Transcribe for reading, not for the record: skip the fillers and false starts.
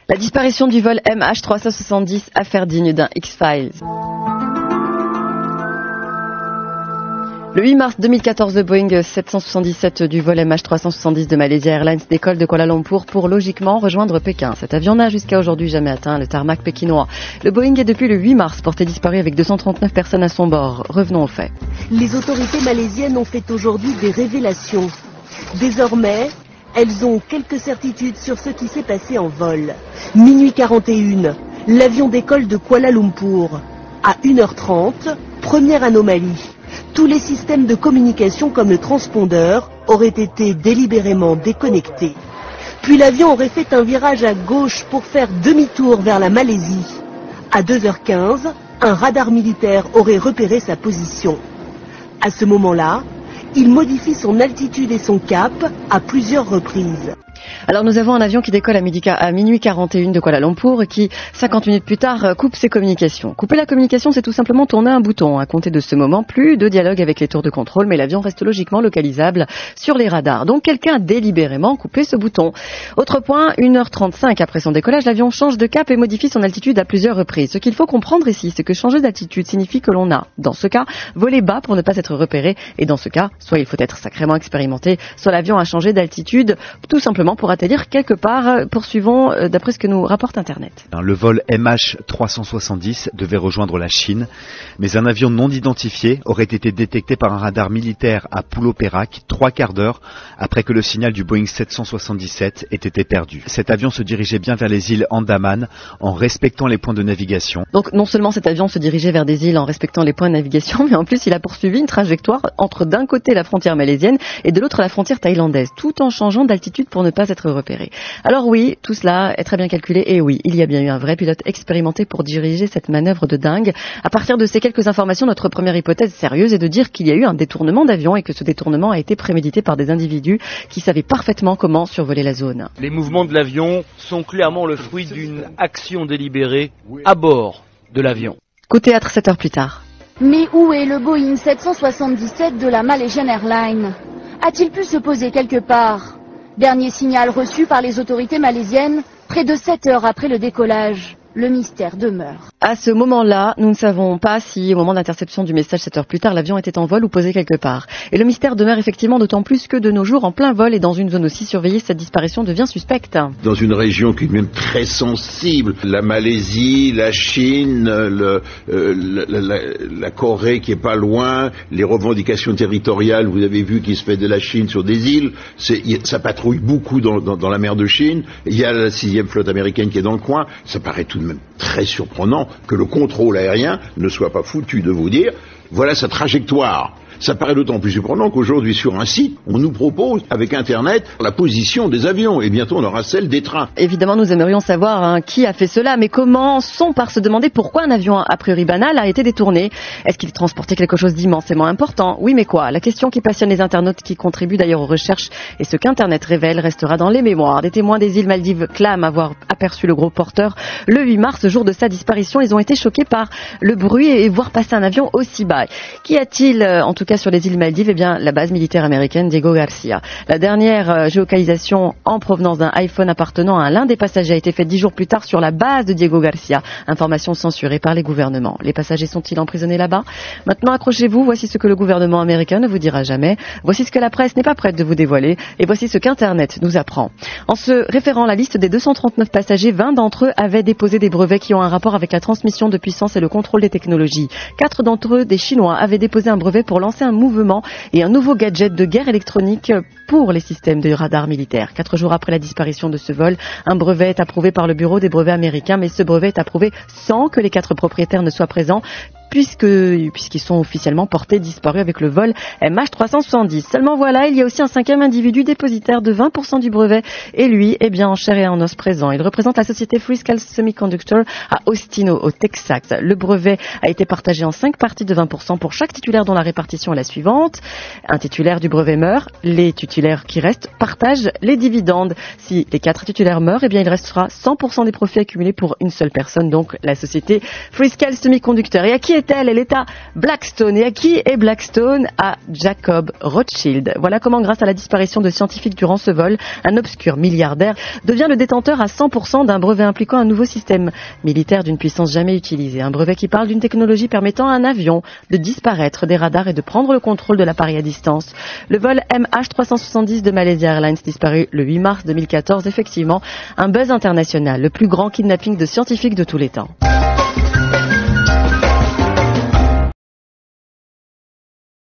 La disparition du vol MH370, affaire digne d'un X-Files. Le 8 mars 2014, le Boeing 777 du vol MH370 de Malaysia Airlines décolle de Kuala Lumpur pour logiquement rejoindre Pékin. Cet avion n'a jusqu'à aujourd'hui jamais atteint le tarmac pékinois. Le Boeing est depuis le 8 mars porté disparu avec 239 personnes à son bord. Revenons aux faits. Les autorités malaisiennes ont fait aujourd'hui des révélations. Désormais, elles ont quelques certitudes sur ce qui s'est passé en vol. Minuit 41, l'avion décolle de Kuala Lumpur. À 1h30, première anomalie. Tous les systèmes de communication comme le transpondeur auraient été délibérément déconnectés. Puis l'avion aurait fait un virage à gauche pour faire demi-tour vers la Malaisie. À 2h15, un radar militaire aurait repéré sa position. À ce moment-là, il modifie son altitude et son cap à plusieurs reprises. Alors nous avons un avion qui décolle à minuit 41 de Kuala Lumpur et qui, 50 minutes plus tard, coupe ses communications. Couper la communication, c'est tout simplement tourner un bouton. À compter de ce moment, plus de dialogue avec les tours de contrôle, mais l'avion reste logiquement localisable sur les radars. Donc quelqu'un a délibérément coupé ce bouton. Autre point, 1h35 après son décollage, l'avion change de cap et modifie son altitude à plusieurs reprises. Ce qu'il faut comprendre ici, c'est que changer d'altitude signifie que l'on a, dans ce cas, volé bas pour ne pas être repéré. Et dans ce cas, soit il faut être sacrément expérimenté, soit l'avion a changé d'altitude, tout simplement pour atterrir quelque part. Poursuivons d'après ce que nous rapporte Internet. Le vol MH370 devait rejoindre la Chine, mais un avion non identifié aurait été détecté par un radar militaire à Pulau Perak 3/4 d'heure après que le signal du Boeing 777 ait été perdu. Cet avion se dirigeait bien vers les îles Andaman en respectant les points de navigation. Donc non seulement cet avion se dirigeait vers des îles en respectant les points de navigation, mais en plus il a poursuivi une trajectoire entre d'un côté la frontière malaisienne et de l'autre la frontière thaïlandaise, tout en changeant d'altitude pour ne pas être repéré. Alors oui, tout cela est très bien calculé et oui, il y a bien eu un vrai pilote expérimenté pour diriger cette manœuvre de dingue. À partir de ces quelques informations, notre première hypothèse sérieuse est de dire qu'il y a eu un détournement d'avion et que ce détournement a été prémédité par des individus qui savaient parfaitement comment survoler la zone. Les mouvements de l'avion sont clairement le fruit d'une action délibérée à bord de l'avion. Coup de théâtre 7 heures plus tard. Mais où est le Boeing 777 de la Malaysian Airlines? A-t-il pu se poser quelque part? Dernier signal reçu par les autorités malaisiennes, près de 7 heures après le décollage. Le mystère demeure. À ce moment-là, nous ne savons pas si, au moment d'interception du message 7 heures plus tard, l'avion était en vol ou posé quelque part. Et le mystère demeure effectivement d'autant plus que de nos jours, en plein vol et dans une zone aussi surveillée, cette disparition devient suspecte. Dans une région qui est même très sensible, la Malaisie, la Chine, la Corée qui est pas loin, les revendications territoriales, vous avez vu qui se fait de la Chine sur des îles, ça patrouille beaucoup dans la mer de Chine, il y a la 6e flotte américaine qui est dans le coin, ça paraît tout de même très surprenant que le contrôle aérien ne soit pas foutu de vous dire voilà sa trajectoire. Ça paraît d'autant plus surprenant qu'aujourd'hui sur un site, on nous propose avec Internet la position des avions et bientôt on aura celle des trains. Évidemment, nous aimerions savoir qui a fait cela, mais commençons par se demander pourquoi un avion a priori banal a été détourné. Est-ce qu'il transportait quelque chose d'immensément important? Oui, mais quoi? La question qui passionne les internautes qui contribuent d'ailleurs aux recherches et ce qu'Internet révèle restera dans les mémoires. Des témoins des îles Maldives clament avoir aperçu le gros porteur le 8 mars, jour de sa disparition. Ils ont été choqués par le bruit et voir passer un avion aussi bas. Qu'y a-t-il en tout cas sur les îles Maldives? Eh bien, la base militaire américaine Diego Garcia. La dernière géolocalisation en provenance d'un iPhone appartenant à l'un des passagers a été faite 10 jours plus tard sur la base de Diego Garcia. Information censurée par les gouvernements. Les passagers sont-ils emprisonnés là-bas? Maintenant, accrochez-vous. Voici ce que le gouvernement américain ne vous dira jamais. Voici ce que la presse n'est pas prête de vous dévoiler. Et voici ce qu'Internet nous apprend. En se référant à la liste des 239 passagers, 20 d'entre eux avaient déposé des brevets qui ont un rapport avec la transmission de puissance et le contrôle des technologies. 4 d'entre eux, des Chinois, avaient déposé un brevet pour lancer un mouvement et un nouveau gadget de guerre électronique pour les systèmes de radar militaires. 4 jours après la disparition de ce vol, un brevet est approuvé par le bureau des brevets américains, mais ce brevet est approuvé sans que les 4 propriétaires ne soient présents, puisqu'ils sont officiellement portés disparus avec le vol MH370. Seulement voilà, il y a aussi un 5e individu dépositaire de 20% du brevet, et lui est bien en chair et en os présent. Il représente la société Freescale Semiconductor à Austin, au Texas. Le brevet a été partagé en 5 parties de 20% pour chaque titulaire, dont la répartition est la suivante. Un titulaire du brevet meurt, les titulaires qui restent partagent les dividendes. Si les 4 titulaires meurent, eh bien il restera 100% des profits accumulés pour une seule personne, donc la société Freescale Semiconductor. Et à qui est-elle? Elle est à Blackstone. Et à qui est Blackstone? À Jacob Rothschild. Voilà comment, grâce à la disparition de scientifiques durant ce vol, un obscur milliardaire devient le détenteur à 100% d'un brevet impliquant un nouveau système militaire d'une puissance jamais utilisée. Un brevet qui parle d'une technologie permettant à un avion de disparaître des radars et de prendre le contrôle de l'appareil à distance. Le vol MH370 de Malaysia Airlines disparu le 8 mars 2014. Effectivement, un buzz international, le plus grand kidnapping de scientifiques de tous les temps.